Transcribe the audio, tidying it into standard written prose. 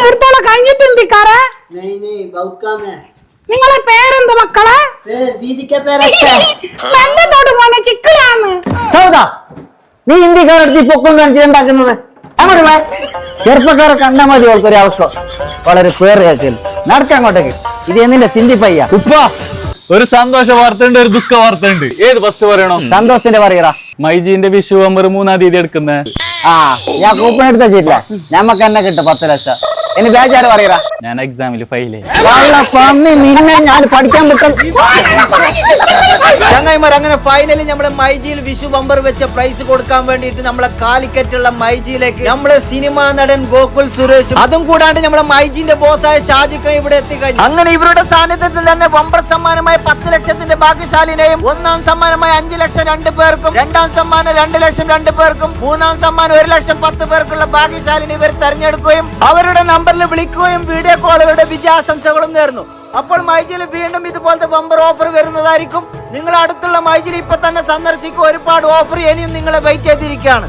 എടുത്തോളാം കഴിഞ്ഞിട്ട് എന്തിക്കാറ് നിങ്ങളെ പേരെന്ത് മക്കളെ ബന്ധത്തോട് മോനെ ചിക്കലാന്ന് സൗദാ നീ ഹിന്ദിക്കാരടുത്ത് പൊക്കം കാണിച്ചിട്ടുണ്ടാക്കുന്നത് അങ്ങോട്ട് പോയ ചെറുപ്പക്കാരെ കണ്ടാൽ മതി ഓൾക്കൊരു അവസ്ഥ വളരെ പേര് കേൾക്കൽ നടക്കാം അങ്ങോട്ടേക്ക് ഇത് എന്നിന്റെ സിന്ധി പയ്യ ഉപ്പ ഒരു സന്തോഷ വാർത്തയുണ്ട് ഒരു ദുഃഖ വാർത്തയുണ്ട് ഏത് ഫസ്റ്റ് പറയണോ? സന്തോഷത്തിന്റെ പറയറാ. മൈജീന്റെ വിഷു നവംബർ 3-ാം തീയതി എടുക്കുന്നേ. ഞാൻ കൂപ്പൺ എടുത്ത വെച്ചിട്ടില്ല ഞമ്മക്ക് എന്നെ കിട്ടും 10 ലക്ഷം. ഇനി ബേജാറ് പറയറാ. ഞാൻ എക്സാമിൽ ഫെയിലേ. നിന്നെ ഞാൻ പഠിക്കാൻ പറ്റും. ചങ്ങായിമാർ അങ്ങനെ ഫൈനലി നമ്മളെ മൈജിയിൽ വിഷു ബമ്പർ വെച്ച പ്രൈസ് കൊടുക്കാൻ വേണ്ടിയിട്ട് നമ്മളെ കാലിക്കറ്റുള്ള മൈജിയിലേക്ക് നമ്മളെ സിനിമാ നടൻ ഗോകുൽ സുരേഷ് അതും കൂടാണ്ട് നമ്മളെ മൈജിന്റെ ബോസായ ഷാജിക്ക ഇവിടെ എത്തിക്കഴിഞ്ഞു. അങ്ങനെ ഇവരുടെ സാന്നിധ്യത്തിൽ തന്നെ ബമ്പർ സമ്മാനമായ 10 ലക്ഷത്തിന്റെ ഭാഗ്യശാലിനെയും 1ാം സമ്മാനമായ 5 ലക്ഷം 2 പേർക്കും 2ാം സമ്മാനം 2 ലക്ഷം 2 പേർക്കും 3ാം സമ്മാനം 1 ലക്ഷം 10 പേർക്കുള്ള ഭാഗ്യശാലിനെ ഇവർ തെരഞ്ഞെടുക്കുകയും അവരുടെ നമ്പറിൽ വിളിക്കുകയും വീഡിയോ കോളുകളുടെ വിജയാശംസകളും നേർന്നു. അപ്പോൾ മൈജിയിൽ വീണ്ടും ഇതുപോലത്തെ ബമ്പർ ഓഫർ വരുന്നതായിരിക്കും. നിങ്ങൾ അടുത്തുള്ള മൈജിയിൽ ഇപ്പൊ തന്നെ സന്ദർശിക്കുക. ഒരുപാട് ഓഫർ ഇനിയും നിങ്ങളെ വെയിറ്റ് ചെയ്തിരിക്കുകയാണ്.